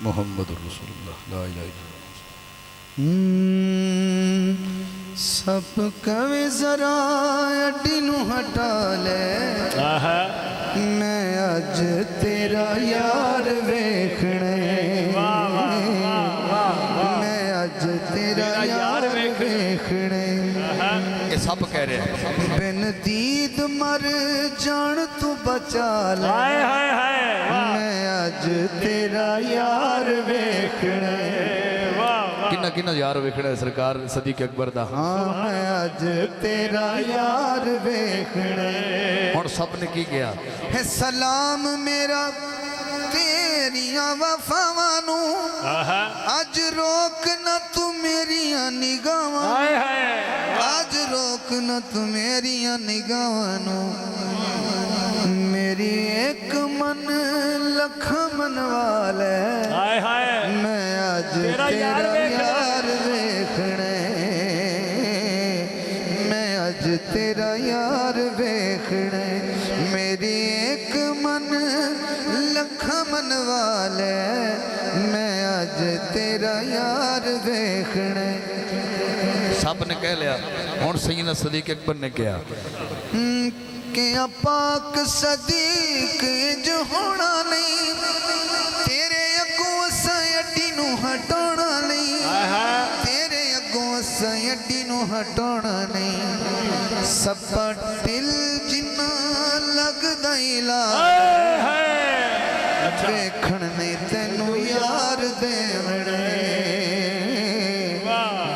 मुहम्मद रसूलुल्लाह ला इलाहा इल्लल्लाह। सब कवे जरा अड्डी नू हटा ले, मैं अज तेरा यार वेखने, मैं अज तेरा यार वेखने। ये सब कह रहे हैं बिन दीद मर जान तू बचा ले, मैं अज तेरा यार वेखने। किन्ना किन्ना यार वेखना है सरकार सदीक अकबर दा। हाँ मैं अज तेरा यार वेखने। हुण सब ने की किया है सलाम मेरा तेरिया वफावां नू, अज रोक न तू मेरिया निगाहां, अज रोक न तू मेरिया निगाहां नू। मेरी एक मन लख मनवाले, मैं अज तेरा यार वेखने, मैं अज तेरा यार वेखने। मेरी एक मन लख मनवाले, मैं अज तेरा यार वेखने। सब ने कह लिया। हुण सैयदना सदीक अकबर ने कहा क्या पाक सदीक जो होना नहीं, तेरे अगों अड्डी नू हटाना नहीं, तेरे अगों अड्डी नू हटाना नहीं। सब्बा दिल जिन्ना लगदा इला, वेखण नहीं तेनू यार देवणे,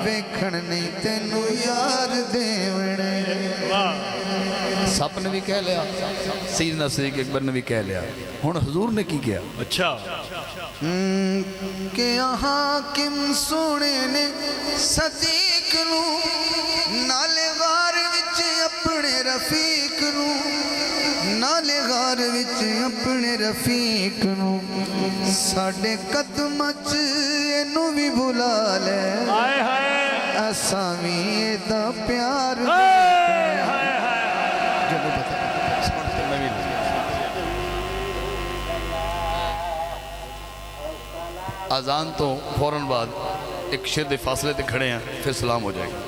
वेखण नहीं तेनू यार देवणे। सब ने भी कह लिया, सैयदना सदीक अकबर ने भी कह लिया। हुण हजूर ने की किया? अच्छा के हाकिम सोने ने सदीक नू नाले गार विच अपने रफीक नू, नाले गार विच अपने रफीक नू, साडे कदमां च इनू भी बुला ले, असां भी एदा प्यार। अजान तो फौरन बाद एक शेर के फासले ते खड़े हैं, फिर सलाम हो जाएगा।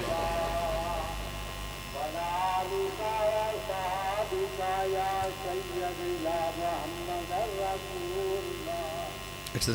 एक से